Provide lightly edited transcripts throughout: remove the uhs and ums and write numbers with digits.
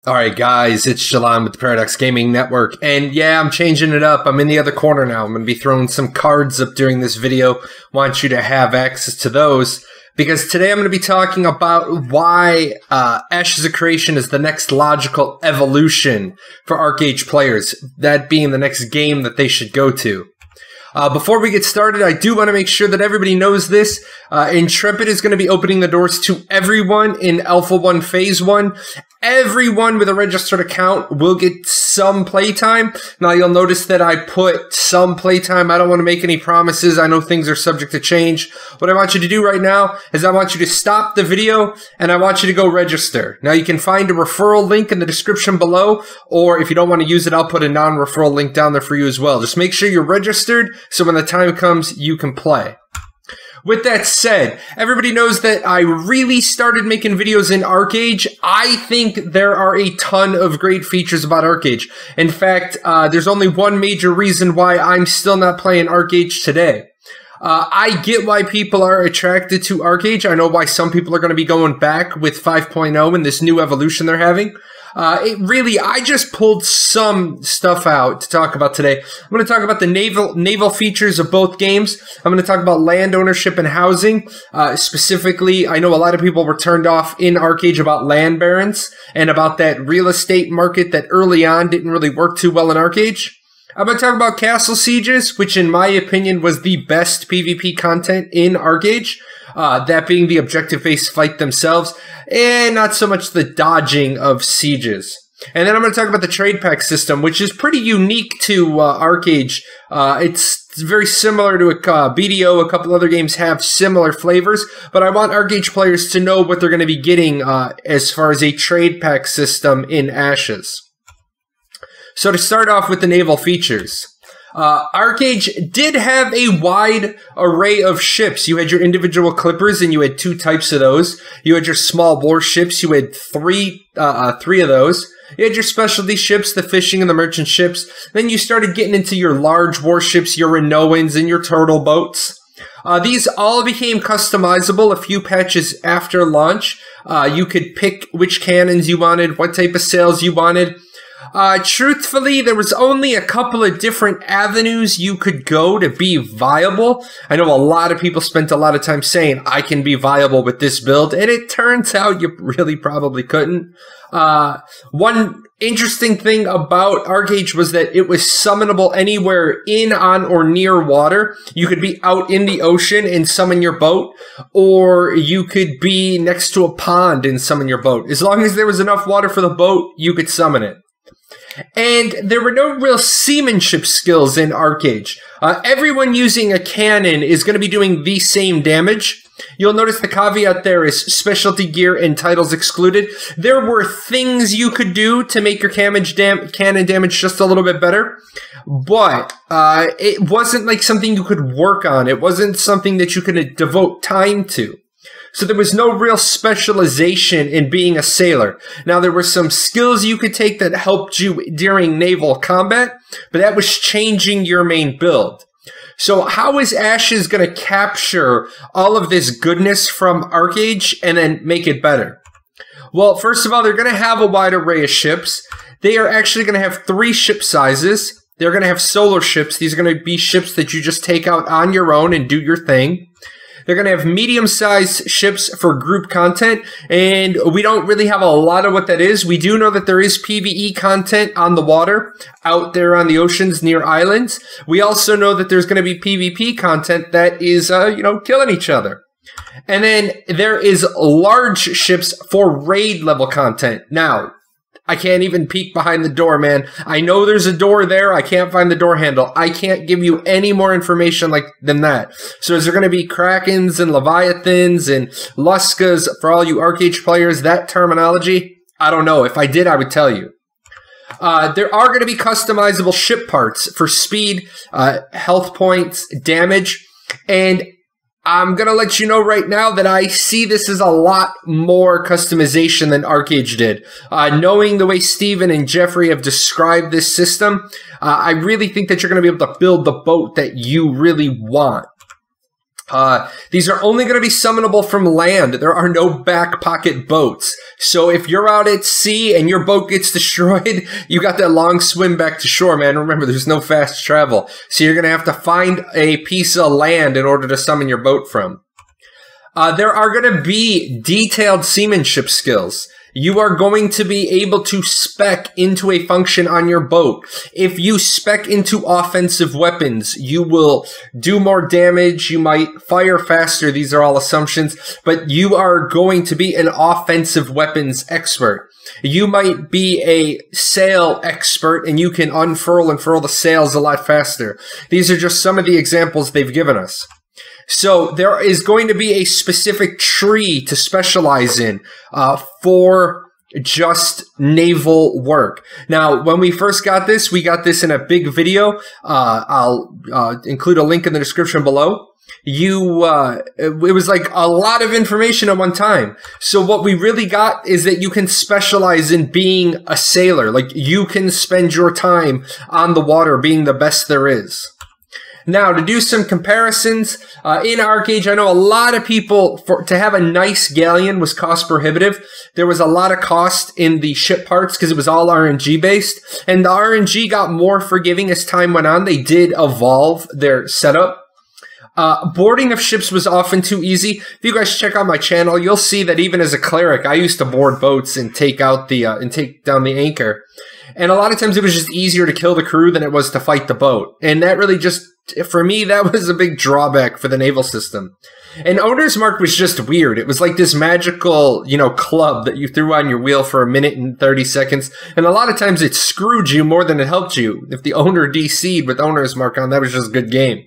Alright guys, it's Jahlon with the Paradox Gaming Network, and yeah, I'm changing it up. I'm in the other corner now. I'm going to be throwing some cards up during this video. Want you to have access to those, because today I'm going to be talking about why Ashes of Creation is the next logical evolution for Archeage Players, that being the next game that they should go to. Before we get started, I do want to make sure that everybody knows this. Intrepid is going to be opening the doors to everyone in Alpha 1 Phase 1. Everyone with a registered account will get some playtime. Now, you'll notice that I put some playtime. I don't want to make any promises. I know things are subject to change. What I want you to do right now is I want you to stop the video and I want you to go register. Now, you can find a referral link in the description below, or if you don't want to use it, I'll put a non-referral link down there for you as well. Just make sure you're registered so when the time comes, you can play. With that said, everybody knows that I really started making videos in Archeage. I think there are a ton of great features about Archeage. In fact, there's only one major reason why I'm still not playing Archeage today. I get why people are attracted to Archeage. I know why some people are going to be going back with 5.0 and this new evolution they're having. I just pulled some stuff out to talk about today. I'm going to talk about the naval features of both games. I'm going to talk about land ownership and housing. Specifically, I know a lot of people were turned off in Archeage about land barons and about that real estate market that early on didn't really work too well in Archeage. I'm going to talk about castle sieges, which in my opinion was the best PvP content in Archeage. That being the objective-based fight themselves, and not so much the dodging of sieges. And then I'm going to talk about the trade pack system, which is pretty unique to Archeage. It's very similar to a BDO. A couple other games have similar flavors, but I want Archeage players to know what they're going to be getting as far as a trade pack system in Ashes. So to start off with the naval features. Archeage did have a wide array of ships. You had your individual clippers, and you had two types of those. You had your small warships. You had three of those. You had your specialty ships, the fishing and the merchant ships. Then you started getting into your large warships, your Renoans, and your turtle boats. These all became customizable a few patches after launch. You could pick which cannons you wanted, what type of sails you wanted. Truthfully, there was only a couple of different avenues you could go to be viable. I know a lot of people spent a lot of time saying, I can be viable with this build, and it turns out you really probably couldn't. One interesting thing about Archeage was that it was summonable anywhere in, on, or near water. You could be out in the ocean and summon your boat, or you could be next to a pond and summon your boat. As long as there was enough water for the boat, you could summon it. And there were no real seamanship skills in Archeage. Everyone using a cannon is going to be doing the same damage. You'll notice the caveat there is specialty gear and titles excluded. There were things you could do to make your cannon damage just a little bit better, but it wasn't like something you could work on. It wasn't something that you could devote time to. So there was no real specialization in being a sailor. Now, there were some skills you could take that helped you during naval combat, but that was changing your main build. So how is Ashes going to capture all of this goodness from Archeage and then make it better? Well, first of all, they're going to have a wide array of ships. They are actually going to have 3 ship sizes. They're going to have solar ships. These are going to be ships that you just take out on your own and do your thing. They're going to have medium-sized ships for group content, and we don't really have a lot of what that is. We do know that there is PvE content on the water, out there on the oceans near islands. We also know that there's going to be PvP content that is, killing each other. And then there is large ships for raid-level content. Now, I can't even peek behind the door, man. I know there's a door there. I can't find the door handle. I can't give you any more information than that. So is there going to be Krakens and Leviathans and Luskas for all you Archeage players? That terminology? I don't know. If I did, I would tell you. There are going to be customizable ship parts for speed, health points, damage, and I'm going to let you know right now that I see this as a lot more customization than Archeage did. Knowing the way Steven and Jeffrey have described this system, I really think that you're going to be able to build the boat that you really want. These are only going to be summonable from land. There are no back pocket boats. So if you're out at sea and your boat gets destroyed, you got that long swim back to shore, man. Remember, there's no fast travel. So you're going to have to find a piece of land in order to summon your boat from. There are going to be detailed seamanship skills. You are going to be able to spec into a function on your boat. If you spec into offensive weapons, you will do more damage. You might fire faster. These are all assumptions, but you are going to be an offensive weapons expert. You might be a sail expert and you can unfurl and furl the sails a lot faster. These are just some of the examples they've given us. So there is going to be a specific tree to specialize in for just naval work. Now, when we first got this, we got this in a big video. I'll include a link in the description below. It was like a lot of information at one time. So what we really got is that you can specialize in being a sailor. Like, you can spend your time on the water being the best there is. Now, to do some comparisons, in Archeage, I know a lot of people, to have a nice galleon was cost prohibitive. There was a lot of cost in the ship parts because it was all RNG based. And the RNG got more forgiving as time went on. They did evolve their setup. Boarding of ships was often too easy. If you guys check out my channel, you'll see that even as a cleric, I used to board boats and take out the, and take down the anchor. And a lot of times it was just easier to kill the crew than it was to fight the boat. And that really just, for me, that was a big drawback for the naval system. And Owner's Mark was just weird. It was like this magical, club that you threw on your wheel for 1 minute and 30 seconds. And a lot of times it screwed you more than it helped you. If the owner DC'd with Owner's Mark on, that was just a good game.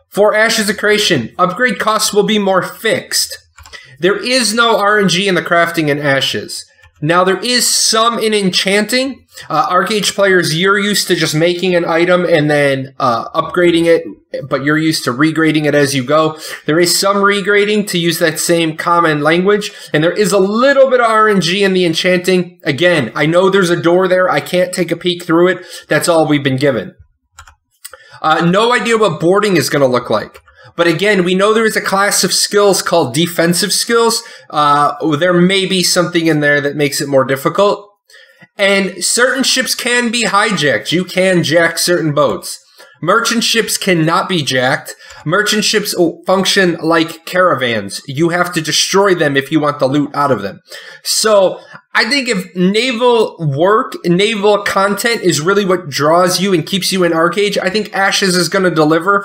For Ashes of Creation, upgrade costs will be more fixed. There is no RNG in the crafting in Ashes. Now, there is some in enchanting. Archeage Players, you're used to just making an item and then upgrading it, but you're used to regrading it as you go. There is some regrading to use that same common language, and there is a little bit of RNG in the enchanting. Again, I know there's a door there. I can't take a peek through it. That's all we've been given. No idea what boarding is going to look like. But again, we know there is a class of skills called defensive skills. There may be something in there that makes it more difficult. And certain ships can be hijacked. You can jack certain boats. Merchant ships cannot be jacked. Merchant ships function like caravans. You have to destroy them if you want the loot out of them. So I think if naval work, naval content is really what draws you and keeps you in Archeage, I think Ashes is going to deliver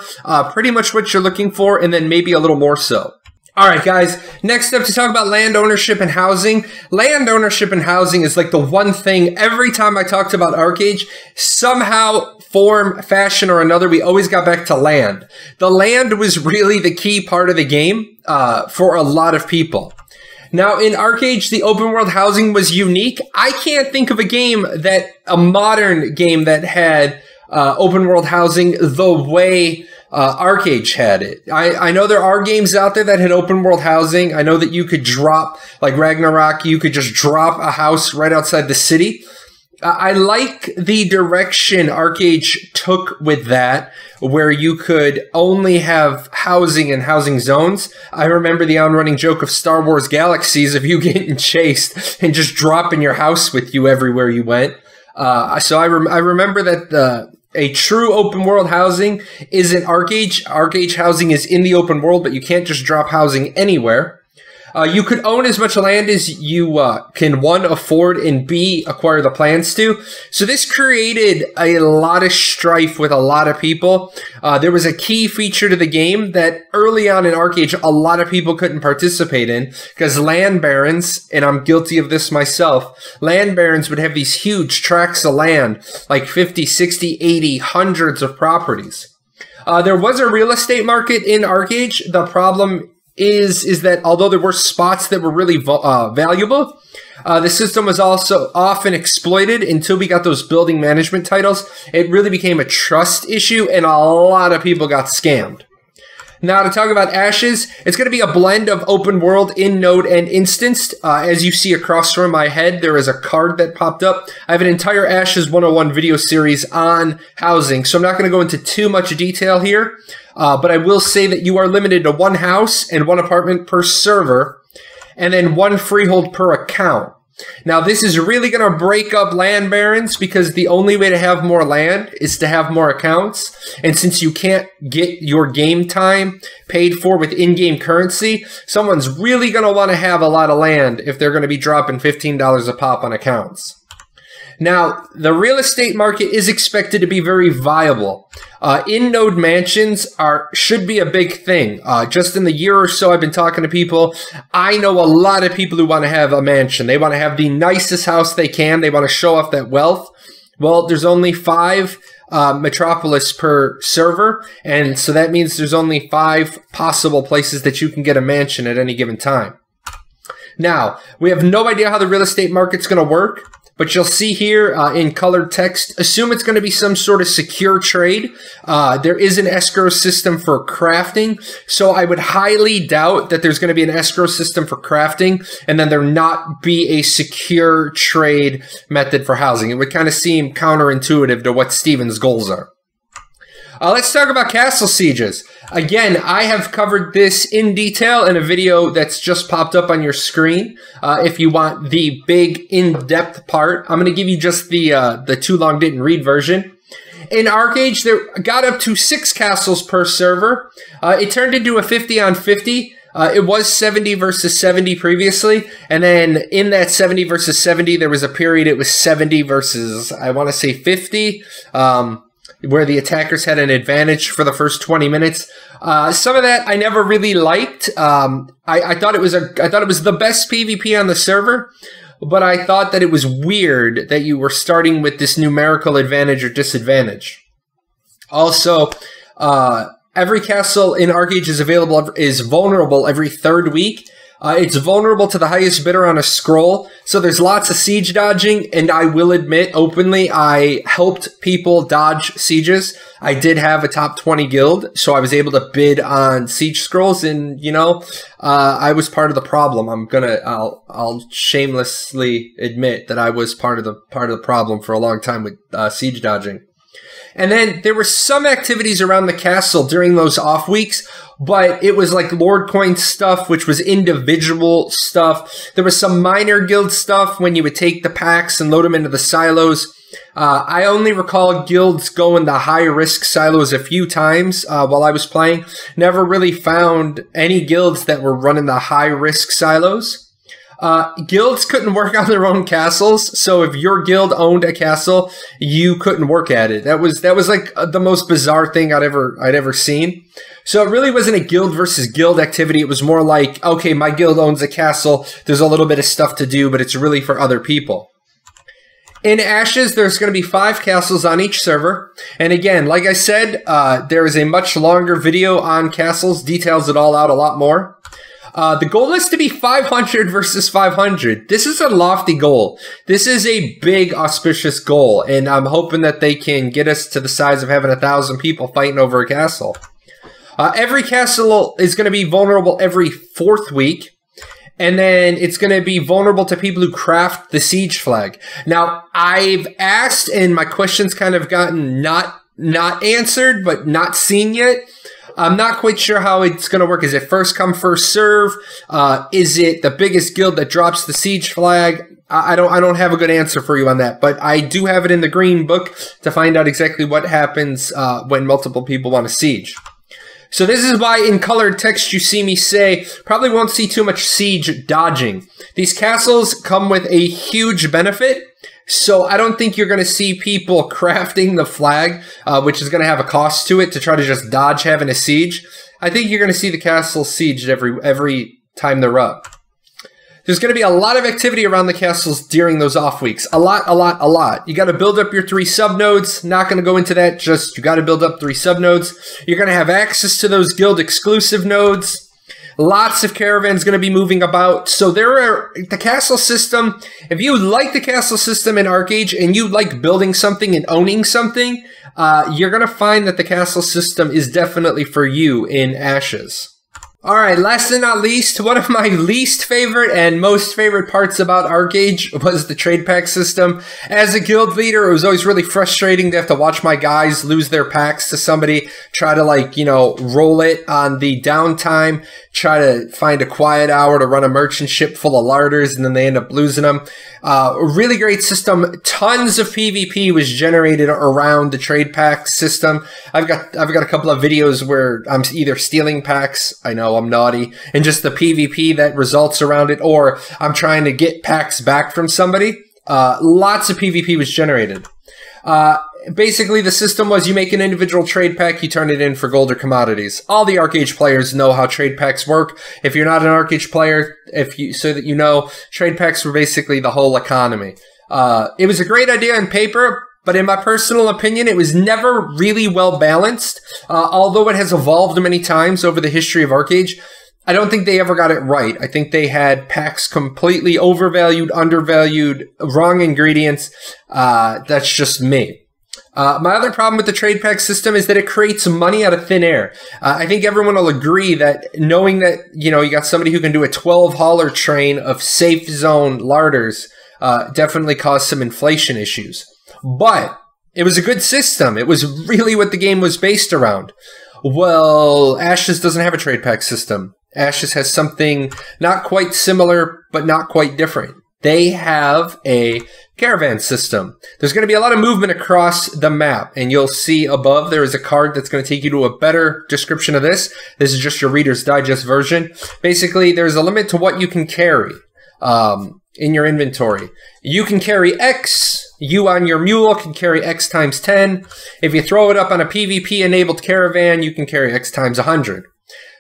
pretty much what you're looking for, and then maybe a little more so. All right, guys, next up to talk about land ownership and housing. Land ownership and housing is like the one thing every time I talked about Archeage, somehow, form, fashion, or another, we always got back to land. The land was really the key part of the game for a lot of people. Now, in Archeage, the open world housing was unique. I can't think of a modern game that had open world housing the way Archeage had it. I know there are games out there that had open world housing. I know that you could drop, like Ragnarok, you could just drop a house right outside the city. I like the direction Archeage took with that, where you could only have housing and housing zones. I remember the on-running joke of Star Wars Galaxies of you getting chased and just dropping your house with you everywhere you went. So I remember that a true open world housing isn't Archeage. Archeage housing is in the open world, but you can't just drop housing anywhere. You could own as much land as you can, one, afford, and B, acquire the plans to. So this created a lot of strife with a lot of people. There was a key feature to the game that early on in Archeage, a lot of people couldn't participate in because land barons, and I'm guilty of this myself, land barons would have these huge tracts of land, like 50, 60, 80, hundreds of properties. There was a real estate market in Archeage. The problem is that although there were spots that were really valuable, the system was also often exploited until we got those building management titles. It really became a trust issue, and a lot of people got scammed. Now, to talk about Ashes, it's going to be a blend of open world, in-node, and instanced. As you see across from my head, there is a card that popped up. I have an entire Ashes 101 video series on housing, so I'm not going to go into too much detail here. But I will say that you are limited to 1 house and 1 apartment per server, and then 1 freehold per account. Now, this is really going to break up land barons because the only way to have more land is to have more accounts. And since you can't get your game time paid for with in-game currency, someone's really going to want to have a lot of land if they're going to be dropping $15 a pop on accounts. Now, the real estate market is expected to be very viable. In-node mansions should be a big thing. Just in the year or so I've been talking to people, I know a lot of people who want to have a mansion. They want to have the nicest house they can. They want to show off that wealth. Well, there's only 5 metropolis per server, and so that means there's only 5 possible places that you can get a mansion at any given time. Now, we have no idea how the real estate market's going to work. But you'll see here in colored text, assume it's going to be some sort of secure trade. There is an escrow system for crafting, so I would highly doubt that there's going to be an escrow system for crafting and then there not be a secure trade method for housing. It would kind of seem counterintuitive to what Steven's goals are. Let's talk about castle sieges. Again, I have covered this in detail in a video that's just popped up on your screen. If you want the big, in-depth part, I'm going to give you just the too long didn't read version. In Archeage, there got up to 6 castles per server. It turned into a 50 on 50. It was 70 versus 70 previously, and then in that 70 versus 70, there was a period it was 70 versus, I want to say 50. Where the attackers had an advantage for the first 20 minutes. Some of that I never really liked. I thought it was the best PvP on the server, but I thought that it was weird that you were starting with this numerical advantage or disadvantage. Also, every castle in Archeage is vulnerable every 3rd week. It's vulnerable to the highest bidder on a scroll, so there's lots of siege dodging, and I will admit openly I helped people dodge sieges. I did have a top 20 guild, so I was able to bid on siege scrolls, and you know, I was part of the problem. I'll shamelessly admit that I was part of the problem for a long time with siege dodging. And then there were some activities around the castle during those off weeks, but it was like Lord Coin stuff, which was individual stuff. There was some minor guild stuff when you would take the packs and load them into the silos. I only recall guilds going the high-risk silos a few times while I was playing. Never really found any guilds that were running the high-risk silos. Guilds couldn't work on their own castles, so if your guild owned a castle, you couldn't work at it. That was like the most bizarre thing I'd ever seen. So it really wasn't a guild versus guild activity. It was more like, okay, my guild owns a castle. There's a little bit of stuff to do, but it's really for other people. In Ashes, there's going to be 5 castles on each server. And again, like I said, there is a much longer video on castles, details it all out a lot more. The goal is to be 500 versus 500. This is a lofty goal. This is a big, auspicious goal, and I'm hoping that they can get us to the size of having 1,000 people fighting over a castle. Every castle is going to be vulnerable every 4th week, and then it's going to be vulnerable to people who craft the siege flag. Now, I've asked, and my question's kind of gotten not answered, but not seen yet. I'm not quite sure how it's going to work. Is it first come, first serve? Is it the biggest guild that drops the siege flag? I don't have a good answer for you on that, but I do have it in the green book to find out exactly what happens when multiple people want to siege. So this is why in colored text you see me say, probably won't see too much siege dodging. These castles come with a huge benefit. So I don't think you're going to see people crafting the flag, which is going to have a cost to it to try to just dodge having a siege. I think you're going to see the castle sieged every time they're up. There's going to be a lot of activity around the castles during those off weeks. A lot. You got to build up your 3 subnodes. Not going to go into that. Just you got to build up 3 subnodes. You're going to have access to those guild exclusive nodes. Lots of caravans going to be moving about. So the castle system, if you like the castle system in Archeage and you like building something and owning something, you're going to find that the castle system is definitely for you in Ashes. Alright, last and not least, one of my least favorite and most favorite parts about Archeage was the trade pack system. As a guild leader, it was always really frustrating to have to watch my guys lose their packs to somebody, try to roll it on the downtime, try to find a quiet hour to run a merchant ship full of larders, and then they end up losing them. A really great system. Tons of PvP was generated around the trade pack system. I've got a couple of videos where I'm either stealing packs, I know I'm naughty, and just the PvP that results around it, or I'm trying to get packs back from somebody. Lots of PvP was generated. Basically, the system was you make an individual trade pack, you turn it in for gold or commodities. All the Archeage players know how trade packs work. If you're not an Archeage player, so that you know, trade packs were basically the whole economy. It was a great idea on paper, but in my personal opinion, it was never really well balanced. Although it has evolved many times over the history of Archeage, I don't think they ever got it right. I think they had packs completely overvalued, undervalued, wrong ingredients. That's just me. My other problem with the trade pack system is that it creates money out of thin air. I think everyone will agree that knowing that, you got somebody who can do a 12 hauler train of safe zone larders definitely caused some inflation issues. But it was a good system. It was really what the game was based around. Well, Ashes doesn't have a trade pack system. Ashes has something not quite similar, but not quite different. They have a caravan system. There's going to be a lot of movement across the map, and you'll see above there is a card that's going to take you to a better description of this. This is just your Reader's Digest version. Basically, there's a limit to what you can carry in your inventory. You can carry X. You on your mule can carry X times 10. If you throw it up on a PvP-enabled caravan, you can carry X times 100.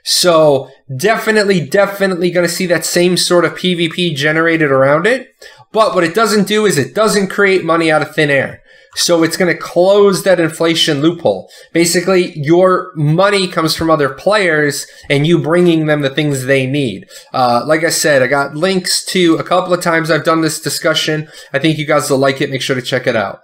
So definitely going to see that same sort of PvP generated around it. But what it doesn't do is it doesn't create money out of thin air. So it's going to close that inflation loophole. Basically, your money comes from other players and you bringing them the things they need. Like I said, I got links to a couple of times I've done this discussion. I think you guys will like it. Make sure to check it out.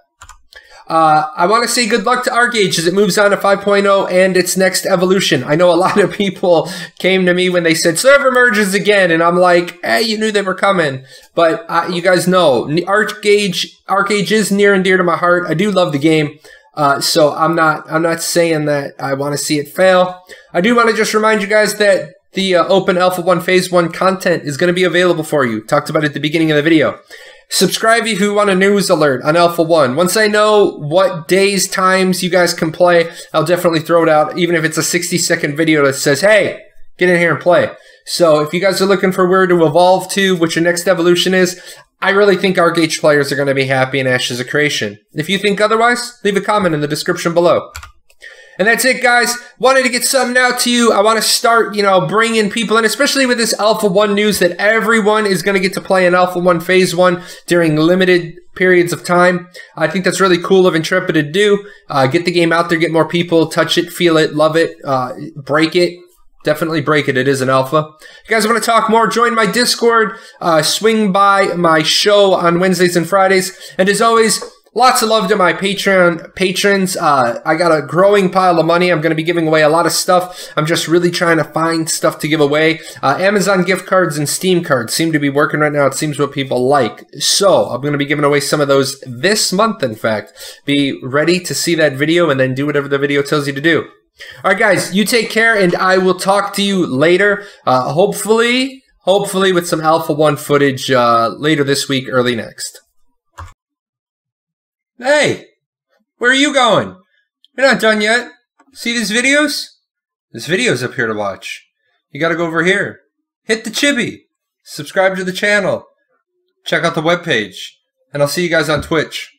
I want to say good luck to Archeage as it moves on to 5.0 and its next evolution. I know a lot of people came to me when they said server merges again, and I'm like, hey, you knew they were coming. But you guys know, Archeage is near and dear to my heart. I do love the game, so I'm not saying that I want to see it fail. I do want to just remind you guys that the Open Alpha 1 Phase 1 content is going to be available for you. Talked about it at the beginning of the video. Subscribe if you want a news alert on Alpha 1. Once I know what days, times you guys can play, I'll definitely throw it out, even if it's a 60-second video that says, hey, get in here and play. So if you guys are looking for where to evolve to, what your next evolution is, I really think Archeage players are going to be happy in Ashes of Creation. If you think otherwise, leave a comment in the description below. And that's it, guys. Wanted to get something out to you. I want to start, bringing people in, especially with this Alpha 1 news that everyone is going to get to play in Alpha 1 Phase 1 during limited periods of time. I think that's really cool of Intrepid to do. Get the game out there, get more people, touch it, feel it, love it, break it. Definitely break it. It is an alpha. If you guys want to talk more, join my Discord. Swing by my show on Wednesdays and Fridays. And as always, lots of love to my Patreon patrons. I got a growing pile of money. I'm going to be giving away a lot of stuff. I'm just really trying to find stuff to give away. Amazon gift cards and Steam cards seem to be working right now. It seems what people like. So I'm going to be giving away some of those this month, in fact. Be ready to see that video and then do whatever the video tells you to do. All right, guys, you take care, and I will talk to you later. Hopefully with some Alpha 1 footage later this week, early next. Hey, where are you going? You're not done yet. See these videos? This video's up here to watch. You gotta go over here. Hit the chibi. Subscribe to the channel. Check out the webpage. And I'll see you guys on Twitch.